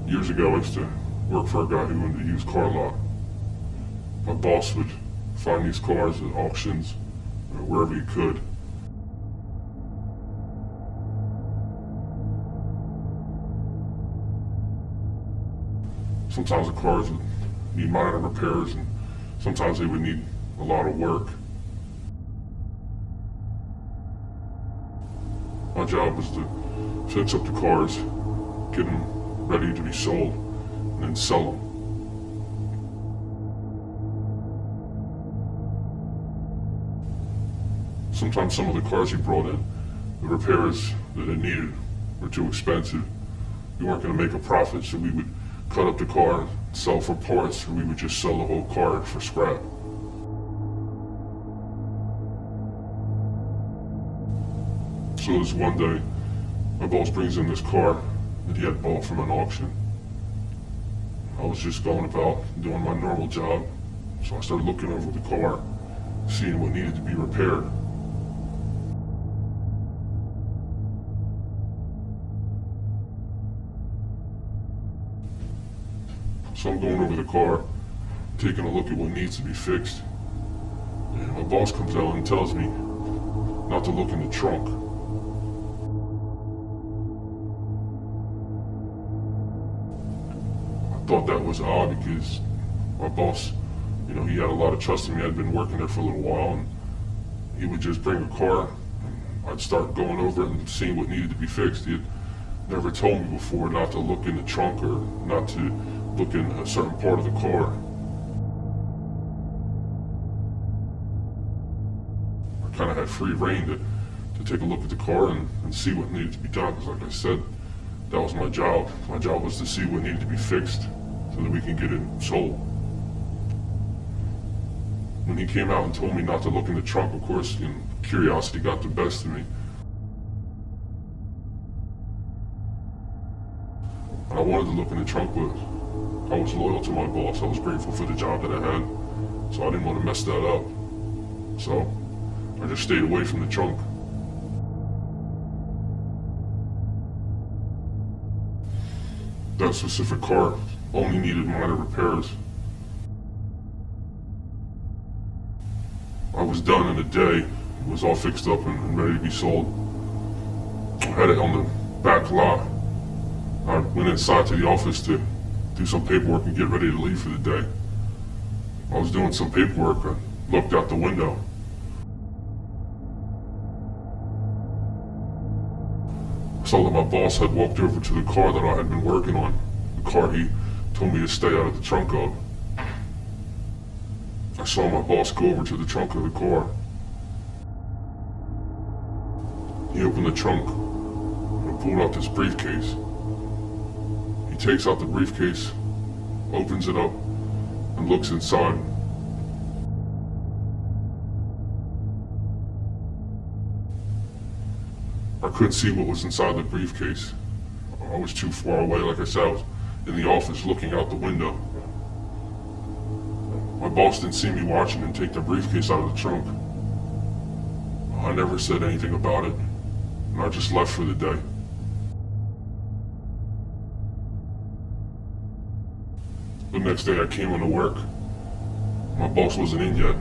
Years ago, I used to work for a guy who owned a used car lot. My boss would find these cars at auctions, wherever he could. Sometimes the cars would need minor repairs, and sometimes they would need a lot of work. My job was to fix up the cars, get them ready to be sold, and then sell them. Sometimes some of the cars he brought in, the repairs that it needed were too expensive. We weren't going to make a profit, so we would cut up the car, sell for parts, or we would just sell the whole car for scrap. So this one day, my boss brings in this car that he had bought from an auction. I was just going about doing my normal job, so I started looking over the car, seeing what needed to be repaired. So I'm going over the car, taking a look at what needs to be fixed. And my boss comes out and tells me not to look in the trunk. I thought that was odd because my boss, he had a lot of trust in me. I'd been working there for a little while, and he would just bring a car, and I'd start going over it and seeing what needed to be fixed. He had never told me before not to look in the trunk or not to look in a certain part of the car. I kind of had free reign to take a look at the car and see what needed to be done, because like I said, that was my job. My job was to see what needed to be fixed so that we can get it sold. When he came out and told me not to look in the trunk, of course, curiosity got the best of me. I wanted to look in the trunk, but I was loyal to my boss. I was grateful for the job that I had, so I didn't want to mess that up. So I just stayed away from the trunk. That specific car only needed minor repairs. I was done in a day. It was all fixed up and ready to be sold. I had it on the back lot. I went inside to the office to do some paperwork and get ready to leave for the day. I was doing some paperwork. I looked out the window. I saw that my boss had walked over to the car that I had been working on, the car he told me to stay out of the trunk of. I saw my boss go over to the trunk of the car. He opened the trunk and pulled out this briefcase. He takes out the briefcase, opens it up, and looks inside. I couldn't see what was inside the briefcase. I was too far away. Like I said, I was in the office looking out the window. My boss didn't see me watching him take the briefcase out of the trunk. I never said anything about it, and I just left for the day. The next day I came into work. My boss wasn't in yet.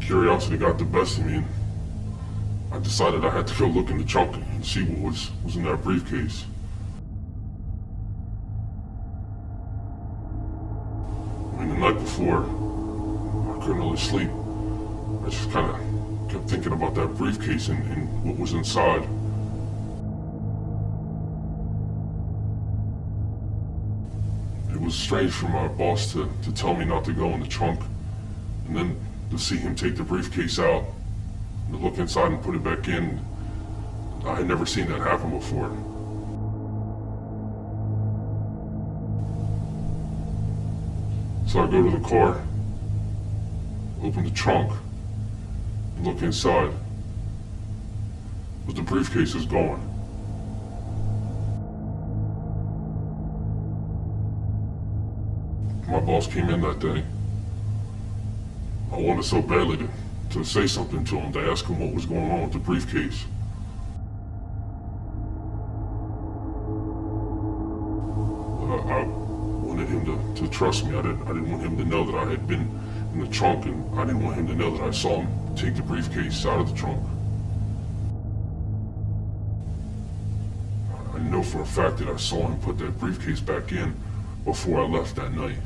Curiosity got the best of me, and I decided I had to go look in the trunk and see what was in that briefcase. And the night before, I couldn't really sleep. I just kind of kept thinking about that briefcase and what was inside. It was strange for my boss to tell me not to go in the trunk, and then to see him take the briefcase out, and to look inside and put it back in. I had never seen that happen before. So I go to the car, open the trunk, and look inside, but the briefcase is gone. My boss came in that day. I wanted so badly to say something to him, to ask him what was going on with the briefcase. him to trust me. I didn't want him to know that I had been in the trunk, and I didn't want him to know that I saw him take the briefcase out of the trunk. I know for a fact that I saw him put that briefcase back in before I left that night.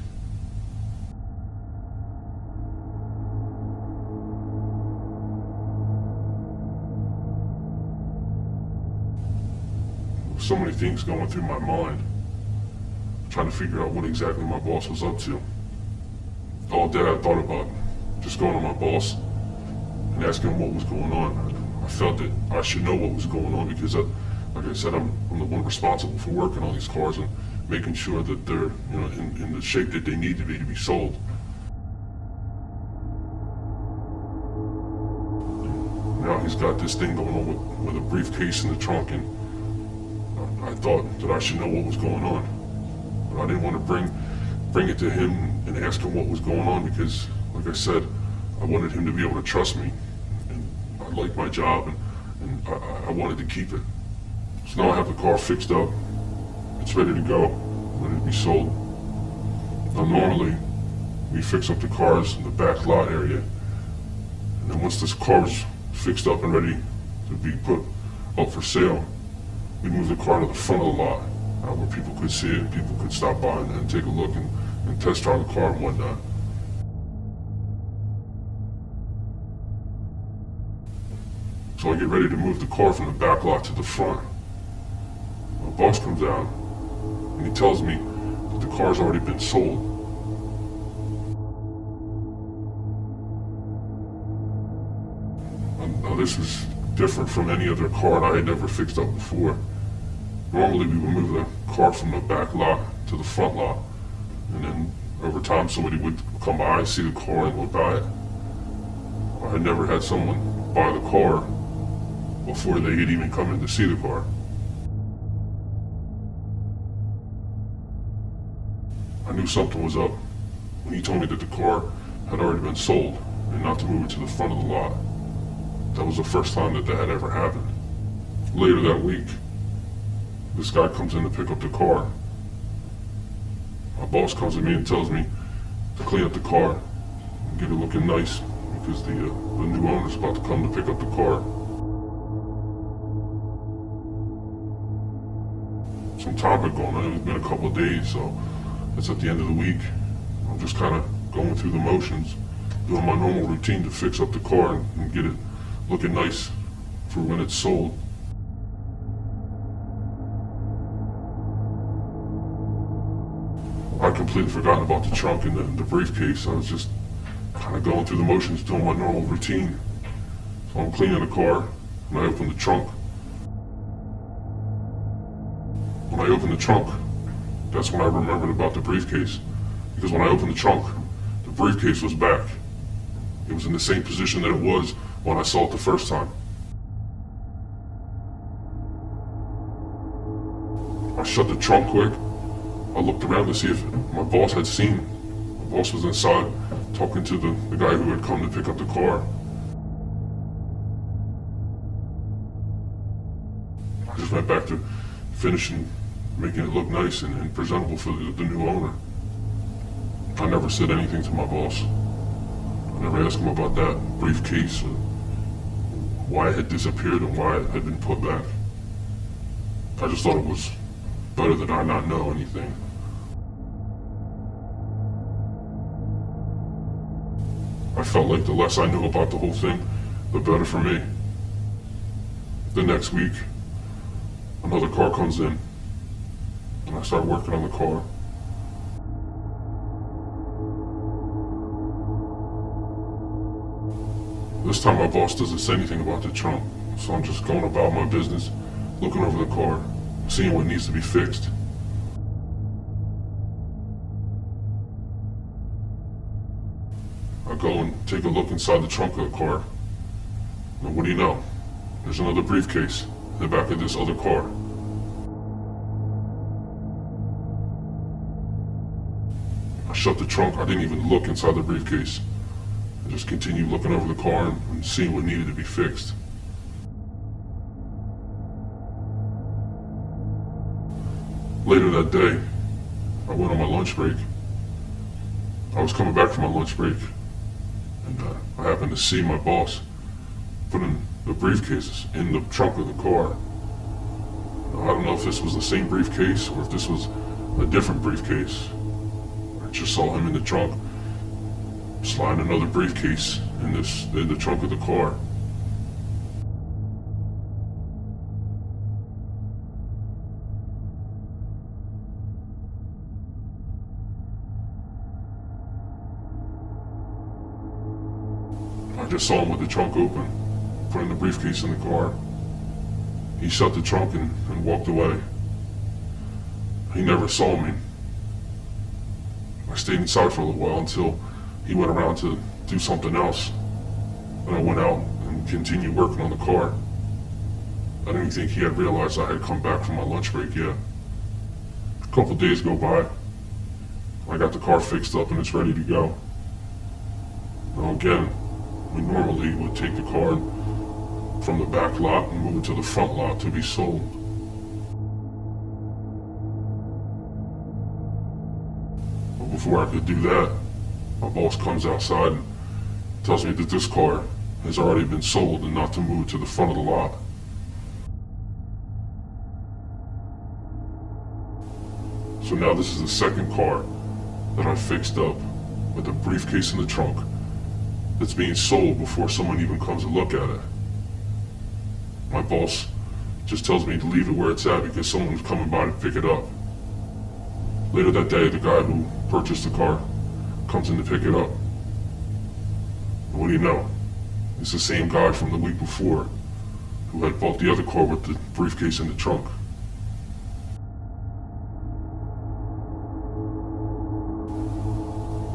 So many things going through my mind, trying to figure out what exactly my boss was up to. All day I thought about just going to my boss and asking him what was going on. I felt that I should know what was going on because, like I said, I'm the one responsible for working on these cars and making sure that they're in the shape that they need to be sold. Now he's got this thing going on with a briefcase in the trunk, and I thought that I should know what was going on. But I didn't want to bring it to him and ask him what was going on because, like I said, I wanted him to be able to trust me. And I liked my job, and I wanted to keep it. So now I have the car fixed up. It's ready to go, ready to be sold. Now normally, we fix up the cars in the back lot area. And then once this car is fixed up and ready to be put up for sale, we move the car to the front of the lot, where people could see it, people could stop by and take a look and test drive the car and whatnot. So I get ready to move the car from the back lot to the front. My boss comes out and he tells me that the car's already been sold. Now this was different from any other car that I had never fixed up before. Normally we would move the car from the back lot to the front lot, and then over time somebody would come by, see the car, and would buy it. I had never had someone buy the car before they had even come in to see the car. I knew something was up when he told me that the car had already been sold and not to move it to the front of the lot. That was the first time that had ever happened. Later that week, this guy comes in to pick up the car. My boss comes to me and tells me to clean up the car and get it looking nice because the new owner's about to come to pick up the car. Some time had gone on. It's been a couple of days, so it's at the end of the week. I'm just kind of going through the motions, doing my normal routine to fix up the car and get it looking nice for when it's sold. I completely forgotten about the trunk and the briefcase. I was just kind of going through the motions, doing my normal routine. So I'm cleaning the car, and I open the trunk. When I opened the trunk, that's when I remembered about the briefcase. Because when I opened the trunk, the briefcase was back. It was in the same position that it was when I saw it the first time. I shut the trunk quick. I looked around to see if my boss had seen me. My boss was inside talking to the guy who had come to pick up the car. I just went back to finishing making it look nice and presentable for the new owner. I never said anything to my boss. I never asked him about that briefcase, or why it had disappeared and why it had been put back. I just thought it was better that I not know anything. I felt like the less I knew about the whole thing, the better for me. The next week, another car comes in, and I start working on the car. This time my boss doesn't say anything about the trunk, so I'm just going about my business, looking over the car, seeing what needs to be fixed. I go and take a look inside the trunk of the car, and what do you know? There's another briefcase in the back of this other car. I shut the trunk. I didn't even look inside the briefcase. I just continued looking over the car and seeing what needed to be fixed. Later that day, I went on my lunch break. I was coming back from my lunch break, and I happened to see my boss putting the briefcases in the trunk of the car. Now, I don't know if this was the same briefcase or if this was a different briefcase. I just saw him in the trunk slide another briefcase in the trunk of the car. I just saw him with the trunk open, putting the briefcase in the car. He shut the trunk and walked away. He never saw me. I stayed inside for a little while until he went around to do something else. And I went out and continued working on the car. I didn't even think he had realized I had come back from my lunch break yet. A couple days go by. I got the car fixed up and it's ready to go. Now again, we normally would take the car from the back lot and move it to the front lot to be sold. But before I could do that, my boss comes outside and tells me that this car has already been sold and not to move it to the front of the lot. So now this is the second car that I fixed up with a briefcase in the trunk that's being sold before someone even comes to look at it. My boss just tells me to leave it where it's at because someone's coming by to pick it up. Later that day, the guy who purchased the car comes in to pick it up. And what do you know? It's the same guy from the week before who had bought the other car with the briefcase in the trunk.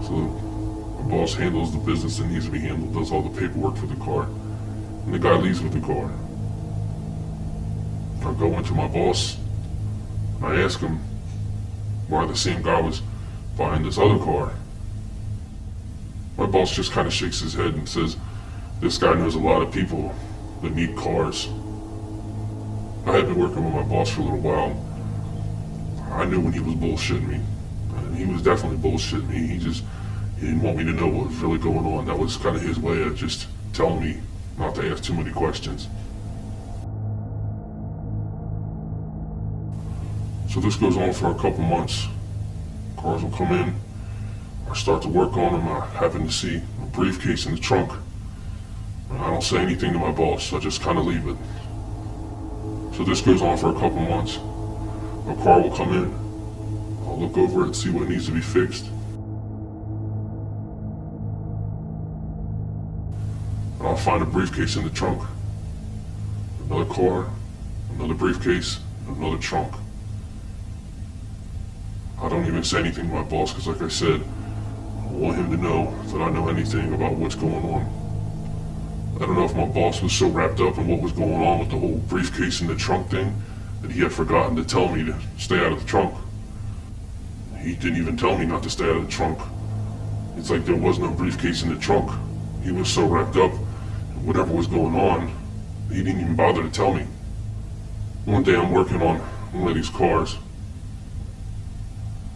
So my boss handles the business that needs to be handled, does all the paperwork for the car, and the guy leaves with the car. I go into my boss, and I ask him why the same guy was buying this other car. My boss just kind of shakes his head and says, this guy knows a lot of people that need cars. I had been working with my boss for a little while. I knew when he was bullshitting me. And he was definitely bullshitting me. He didn't want me to know what was really going on. That was kind of his way of just telling me not to ask too many questions. So this goes on for a couple months. Cars will come in. I start to work on them. I happen to see a briefcase in the trunk. I don't say anything to my boss. I just kind of leave it. So this goes on for a couple months. A car will come in. I'll look over it and see what needs to be fixed. And I'll find a briefcase in the trunk. Another car, another briefcase, another trunk. I don't even say anything to my boss because, like I said, I want him to know that I know anything about what's going on. I don't know if my boss was so wrapped up in what was going on with the whole briefcase in the trunk thing that he had forgotten to tell me to stay out of the trunk. He didn't even tell me not to stay out of the trunk. It's like there was no briefcase in the trunk. He was so wrapped up in whatever was going on, he didn't even bother to tell me. One day I'm working on one of these cars,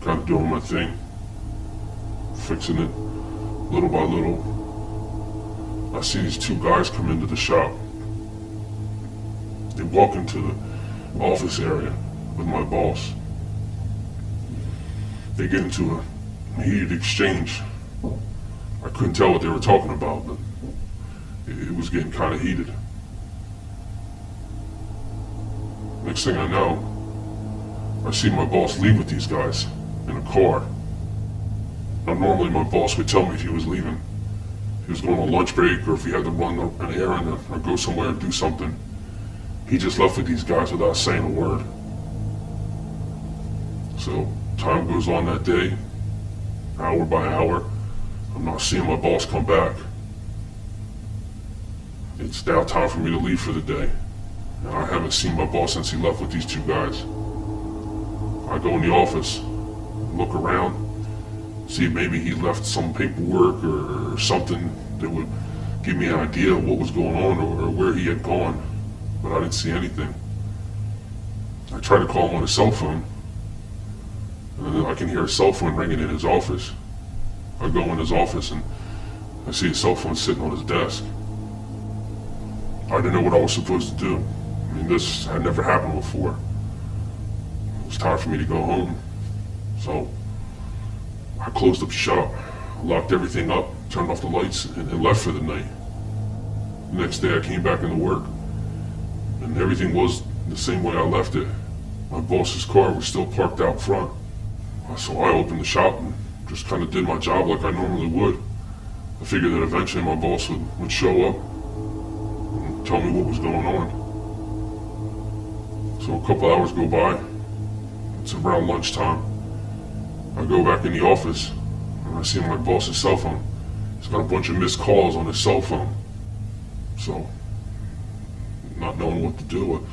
kind of doing my thing, fixing it little by little. I see these two guys come into the shop. They walk into the office area with my boss. They get into a heated exchange. I couldn't tell what they were talking about, but it was getting kind of heated. Next thing I know, I see my boss leave with these guys in a car. Now normally my boss would tell me if he was leaving. If he was going on lunch break or if he had to run an errand or go somewhere and do something. He just left with these guys without saying a word. So time goes on that day, hour by hour. I'm not seeing my boss come back. It's now time for me to leave for the day. Now, I haven't seen my boss since he left with these two guys. I go in the office, look around, see if maybe he left some paperwork or something that would give me an idea of what was going on or where he had gone, but I didn't see anything. I tried to call him on his cell phone. And then I can hear a cell phone ringing in his office. I go in his office and I see his cell phone sitting on his desk. I didn't know what I was supposed to do. I mean, this had never happened before. It was time for me to go home. So I closed up shop, locked everything up, turned off the lights, and left for the night. The next day I came back into work, and everything was the same way I left it. My boss's car was still parked out front. So I opened the shop and just kind of did my job like I normally would. I figured that eventually my boss would show up and tell me what was going on. So a couple hours go by. It's around lunchtime. I go back in the office and I see my boss's cell phone. He's got a bunch of missed calls on his cell phone. So, not knowing what to do,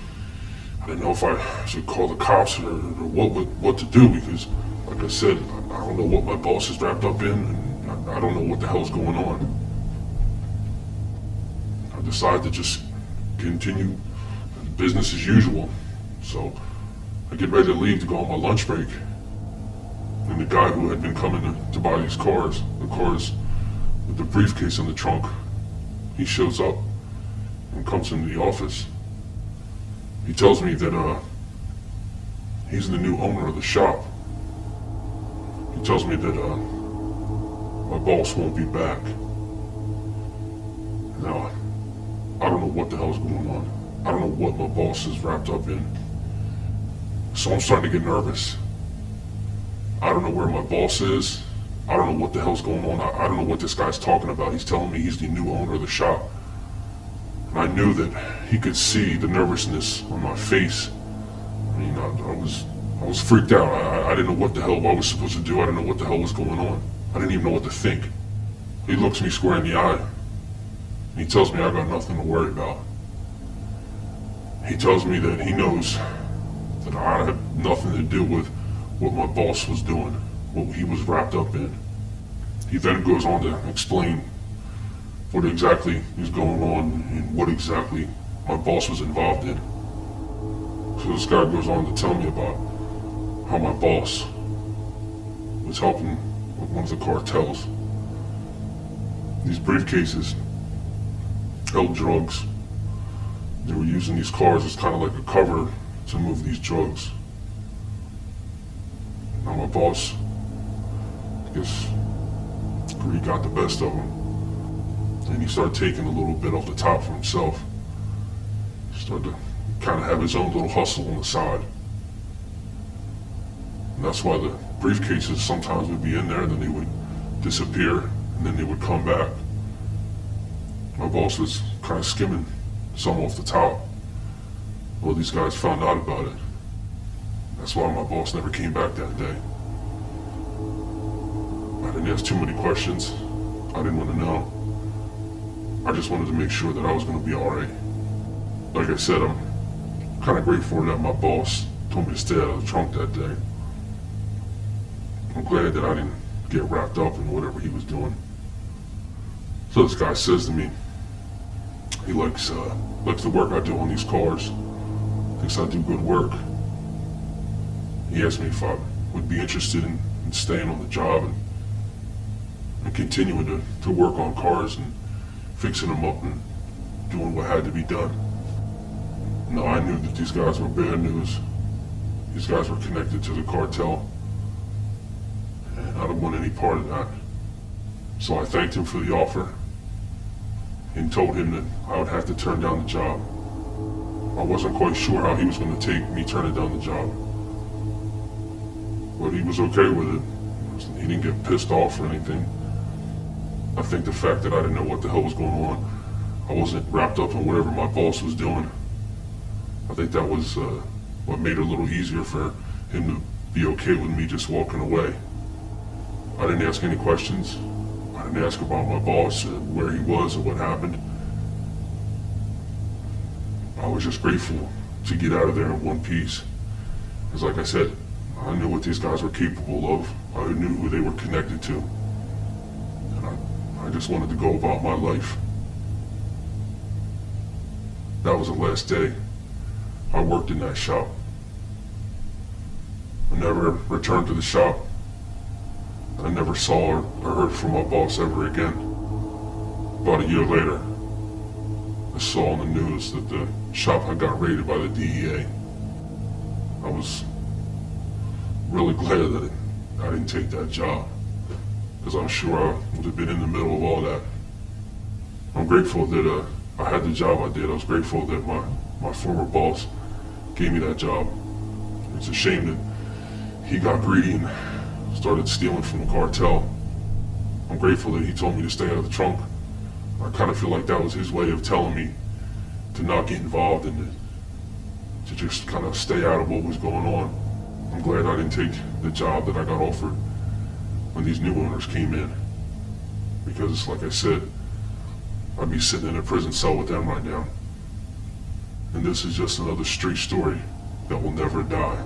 I didn't know if I should call the cops or what to do, because, like I said, I don't know what my boss is wrapped up in, and I don't know what the hell's going on. I decided to just continue business as usual. So I get ready to leave to go on my lunch break. And the guy who had been coming to buy these cars, the cars with the briefcase in the trunk, he shows up and comes into the office. He tells me that he's the new owner of the shop. He tells me that my boss won't be back. Now, I don't know what the hell's going on. I don't know what my boss is wrapped up in. So I'm starting to get nervous. I don't know where my boss is. I don't know what the hell's going on. I don't know what this guy's talking about. He's telling me he's the new owner of the shop. And I knew that he could see the nervousness on my face. I mean, I was freaked out. I didn't know what the hell I was supposed to do. I didn't know what the hell was going on. I didn't even know what to think. He looks me square in the eye. And he tells me I got nothing to worry about. He tells me that he knows that I had nothing to do with what my boss was doing, what he was wrapped up in. He then goes on to explain what exactly is going on and what exactly my boss was involved in. So this guy goes on to tell me about how my boss was helping with one of the cartels. These briefcases held drugs. They were using these cars as kind of like a cover to move these drugs. Now my boss, I guess, he got the best of him. And he started taking a little bit off the top for himself. He started to kind of have his own little hustle on the side. And that's why the briefcases sometimes would be in there, then they would disappear, and then they would come back. My boss was kind of skimming some off the top. Well, these guys found out about it. That's why my boss never came back that day. I didn't ask too many questions. I didn't want to know. I just wanted to make sure that I was going to be alright. Like I said, I'm kind of grateful that my boss told me to stay out of the trunk that day. I'm glad that I didn't get wrapped up in whatever he was doing. So this guy says to me, he likes the work I do on these cars. Thinks I do good work. He asked me if I would be interested in staying on the job and continuing to work on cars and fixing them up and doing what had to be done. Now I knew that these guys were bad news. These guys were connected to the cartel, and I didn't want any part of that. So I thanked him for the offer and told him that I would have to turn down the job. I wasn't quite sure how he was going to take me turning down the job, but he was okay with it. He didn't get pissed off or anything. I think the fact that I didn't know what the hell was going on, I wasn't wrapped up in whatever my boss was doing, I think that was what made it a little easier for him to be okay with me just walking away. I didn't ask any questions. I didn't ask about my boss, where he was or what happened. I was just grateful to get out of there in one piece. Because like I said, I knew what these guys were capable of. I knew who they were connected to. And I just wanted to go about my life. That was the last day I worked in that shop. I never returned to the shop. I never saw or heard from my boss ever again. About a year later, I saw on the news that the shop had got raided by the DEA. I was really glad that I didn't take that job, because I'm sure I would have been in the middle of all that. I'm grateful that I had the job I did. I was grateful that my former boss gave me that job. It's a shame that he got greedy and started stealing from the cartel. I'm grateful that he told me to stay out of the trunk. I kind of feel like that was his way of telling me to not get involved and to just kind of stay out of what was going on. I'm glad I didn't take the job that I got offered when these new owners came in, because like I said, I'd be sitting in a prison cell with them right now. And this is just another street story that will never die.